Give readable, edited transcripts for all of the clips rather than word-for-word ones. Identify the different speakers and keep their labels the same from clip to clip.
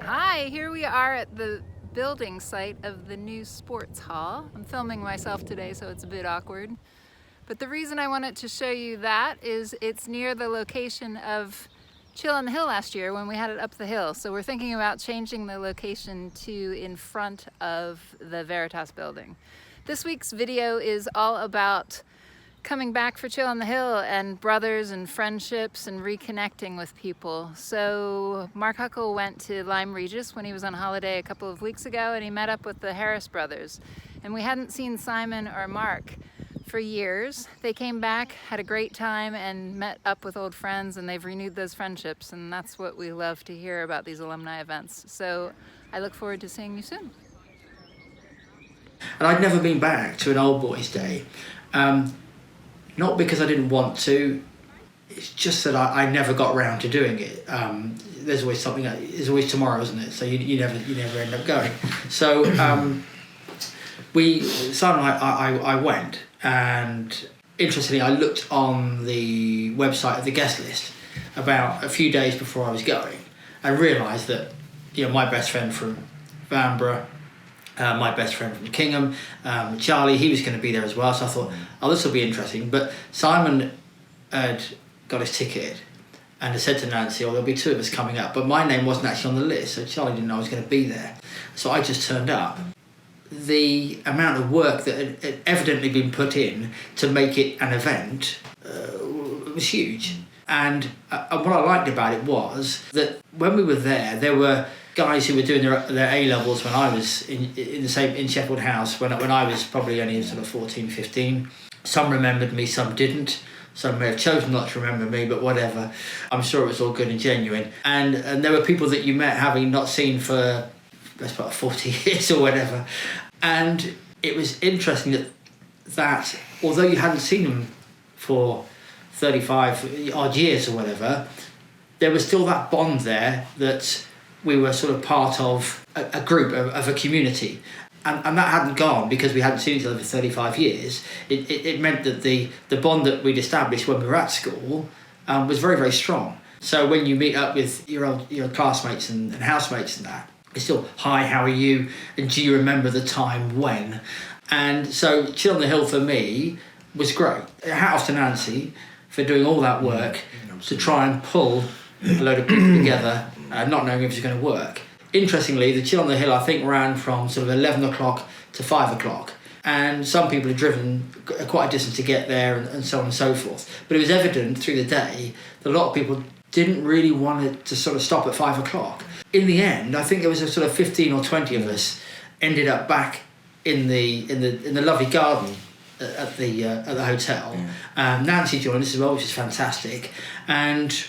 Speaker 1: Hi, here we are at the building site of the new sports hall. I'm filming myself today, so it's a bit awkward. But the reason I wanted to show you that is it's near the location of Chill on the Hill last year when we had it up the hill. So we're thinking about changing the location to in front of the Veritas building. This week's video is all about coming back for Chill on the Hill and brothers and friendships and reconnecting with people. So Mark Huckle went to Lyme Regis when he was on holiday a couple of weeks ago, and he met up with the Harris brothers. And we hadn't seen Simon or Mark for years. They came back, had a great time, and met up with old friends, and they've renewed those friendships, and that's what we love to hear about these alumni events. So I look forward to seeing you soon.
Speaker 2: And I'd never been back to an old boys' day. Not because I didn't want to, it's just that I never got around to doing it. There's always something, there's always tomorrow, isn't it? So you never end up going. So Simon and I went, and interestingly I looked on the website of the guest list about a few days before I was going, and realised that my best friend from Vanbrugh, my best friend from Kingham, Charlie, he was going to be there as well, so I thought, this will be interesting. But Simon had got his ticket and had said to Nancy, there'll be two of us coming up, but my name wasn't actually on the list, so Charlie didn't know I was going to be there. So I just turned up. The amount of work that had evidently been put in to make it an event was huge. And what I liked about it was that when we were there were guys who were doing their A-levels when I was in Sheffield House, when I was probably only sort of 14, 15. Some remembered me, some didn't. Some may have chosen not to remember me, but whatever. I'm sure it was all good and genuine. And there were people that you met having not seen for, let's put 40 years or whatever. And it was interesting that although you hadn't seen them for 35 odd years or whatever, there was still that bond there that we were sort of part of a group, of a community. And that hadn't gone because we hadn't seen each other for 35 years. It meant that the bond that we'd established when we were at school was very, very strong. So when you meet up with your classmates and housemates and that, it's still, hi, how are you? And do you remember the time when? And so Chill on the Hill for me was great. Hat off to Nancy for doing all that work to try and pull a load of people together, not knowing if it was going to work. Interestingly, the Chill on the Hill, I think, ran from sort of 11 o'clock to 5 o'clock. And some people had driven quite a distance to get there and so on and so forth. But it was evident through the day that a lot of people didn't really want it to sort of stop at 5 o'clock. In the end, I think there was a sort of 15 or 20 of us ended up back in the lovely garden at the hotel. Nancy joined us as well, which is fantastic. And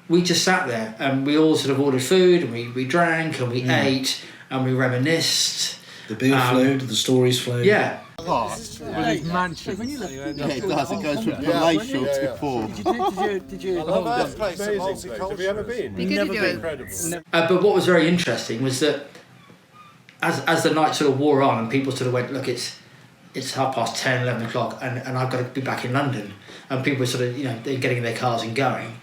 Speaker 2: we just sat there and we all sort of ordered food and we drank and we ate and we reminisced.
Speaker 3: The beer flowed, the stories flowed.
Speaker 2: Yeah.
Speaker 4: Well, it's mansion.
Speaker 5: Yeah, it does. It goes from palatial to poor.
Speaker 4: Did you?
Speaker 6: I love that place. Have you ever been?
Speaker 1: Be good to do it.
Speaker 6: Incredible.
Speaker 2: But what was very interesting was that as the night sort of wore on and people sort of went, look, it's 10:30, 11 o'clock and I've got to be back in London. And people were sort of, they're getting in their cars and going.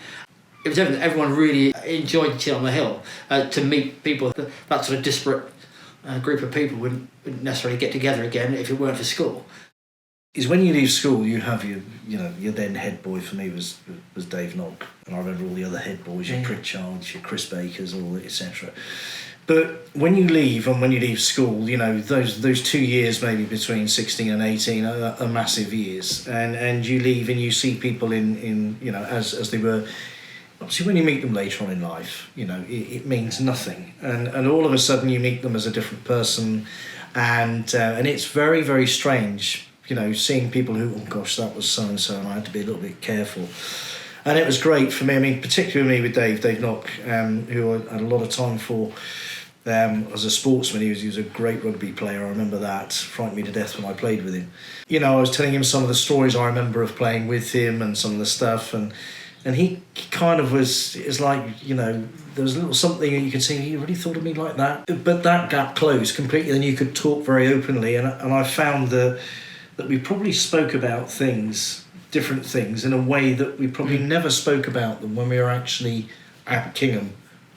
Speaker 2: It was evident everyone really enjoyed Chill on the Hill. To meet people, that sort of disparate group of people wouldn't necessarily get together again if it weren't for school.
Speaker 3: Is when you leave school, you have your then head boy for me was Dave Knock, and I remember all the other head boys, your Pritchards, your Chris Bakers, all etc. But when you leave school, those 2 years maybe between 16 and 18 are massive years, and you leave and you see people in as they were. Obviously, when you meet them later on in life, it means nothing, and all of a sudden you meet them as a different person, and it's very, very strange, seeing people who, oh gosh, that was so and so, and I had to be a little bit careful. And it was great for me. I mean, particularly with Dave Knock, who I had a lot of time for as a sportsman. He was a great rugby player. I remember that. Frightened me to death when I played with him. I was telling him some of the stories I remember of playing with him and some of the stuff, and he kind of it's like, there was a little something that you could see, he really thought of me like that. But that gap closed completely, and you could talk very openly. And I found that we probably spoke about different things, in a way that we probably never spoke about them when we were actually at Kingham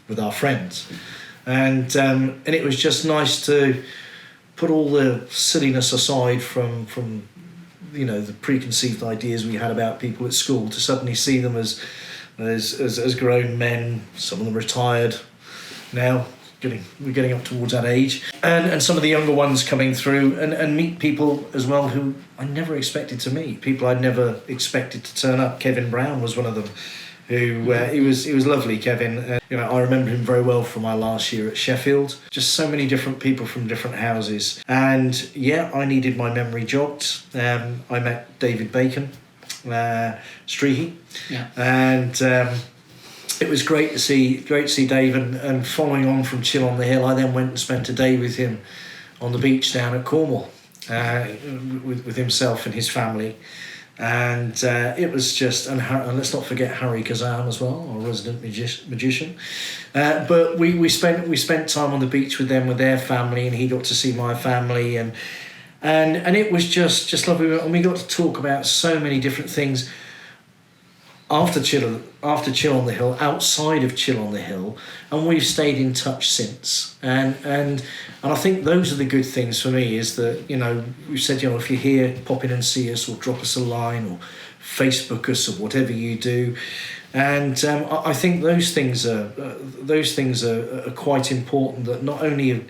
Speaker 3: with our friends. and it was just nice to put all the silliness aside from the preconceived ideas we had about people at school, to suddenly see them as grown men. Some of them retired now. We're getting up towards that age, and some of the younger ones coming through, and meet people as well who I never expected to meet. People I'd never expected to turn up. Kevin Brown was one of them, who he was lovely. Kevin, I remember him very well from my last year at Sheffield. Just so many different people from different houses, and yeah, I needed my memory jogged. I met David Bacon, Streehy, and. It was great to see Dave, and following on from Chill on the Hill, I then went and spent a day with him on the beach down at Cornwall, with himself and his family, and it was just, and let's not forget Harry Kazan as well, our resident magician. But we spent time on the beach with them, with their family, and he got to see my family, and it was just lovely, and we got to talk about so many different things. After Chill on the Hill, outside of Chill on the Hill, and we've stayed in touch since. And I think those are the good things for me, is that, we've said, if you're here, pop in and see us, or drop us a line, or Facebook us, or whatever you do. And I think those things are quite important. That not only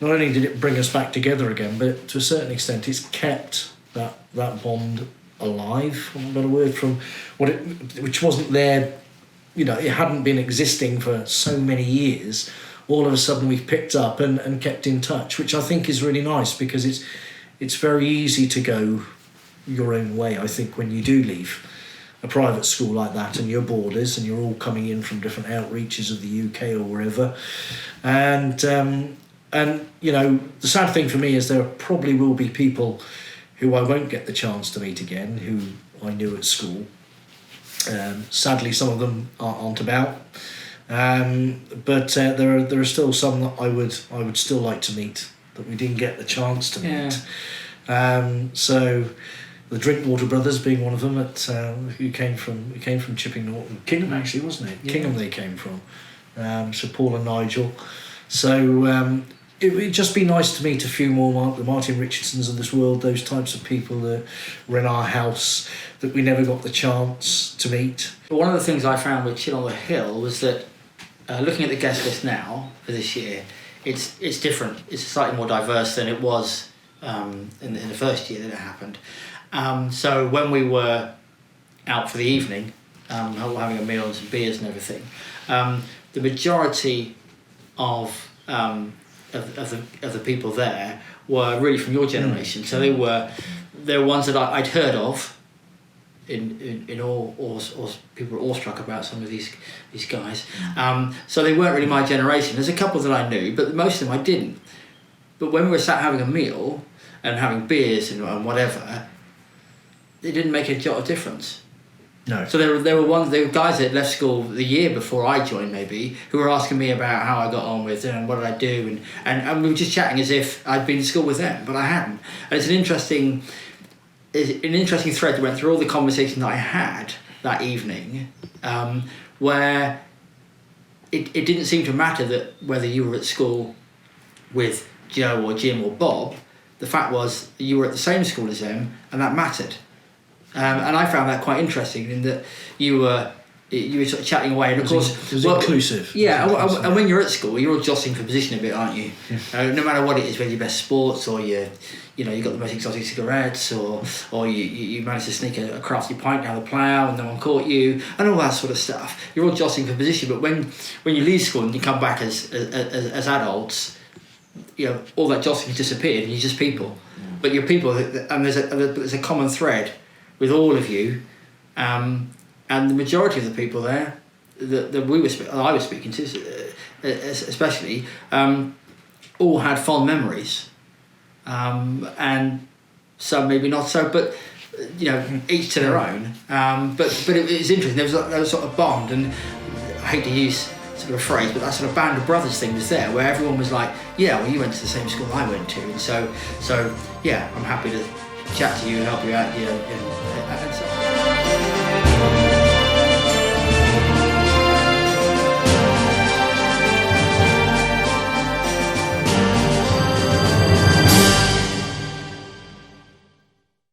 Speaker 3: did it bring us back together again, but to a certain extent, it's kept that bond alive, for a better word, from which wasn't there, it hadn't been existing for so many years. All of a sudden we've picked up and kept in touch, which I think is really nice, because it's very easy to go your own way, I think, when you do leave a private school like that, and you're boarders, and you're all coming in from different outreaches of the UK or wherever, and the sad thing for me is there probably will be people who I won't get the chance to meet again, who I knew at school. Sadly, some of them aren't about, but there are still some that I would still like to meet, that we didn't get the chance to meet. So the Drinkwater brothers being one of them, who came from Chipping Norton, Kingham actually, wasn't it? Yeah. Kingham they came from. So Paul and Nigel. So. It would just be nice to meet a few more, the Martin Richardsons of this world, those types of people that were in our house that we never got the chance to meet.
Speaker 2: One of the things I found with Chill on the Hill was that, looking at the guest list now for this year, it's different. It's slightly more diverse than it was in the first year that it happened. So when we were out for the evening, having a meal and some beers and everything, the majority of the people there were really from your generation. So they were ones that I'd heard of. In awe, or people were awestruck about some of these guys. So they weren't really my generation. There's a couple that I knew, but most of them I didn't. But when we were sat having a meal and having beers and whatever, it didn't make a jot of difference.
Speaker 3: No.
Speaker 2: So there were guys that left school the year before I joined, maybe, who were asking me about how I got on with it and what did I do, and we were just chatting as if I'd been to school with them, but I hadn't. And it's an interesting thread that went through all the conversations that I had that evening, where it didn't seem to matter that whether you were at school with Joe or Jim or Bob. The fact was you were at the same school as them, and that mattered. And I found that quite interesting, in that you were sort of chatting away, and of course
Speaker 3: it was inclusive.
Speaker 2: Yeah, and when you're at school, you're all jostling for position a bit, aren't you? Yeah. No matter what it is, whether you're best sports or you got the most exotic cigarettes, or you managed to sneak a crafty pint down the plough and no one caught you, and all that sort of stuff. You're all jostling for position, but when you leave school and you come back as adults, all that jostling disappeared and you're just people. But you're people, and there's a common thread with all of you, and the majority of the people there that I was speaking to, especially, all had fond memories, and some maybe not so, but each to their own. But it was interesting. There was a sort of bond, and I hate to use sort of a phrase, but that sort of band of brothers thing was there, where everyone was like, yeah, well, you went to the same school I went to, and so yeah, I'm happy to chat to you and help you out, and so on.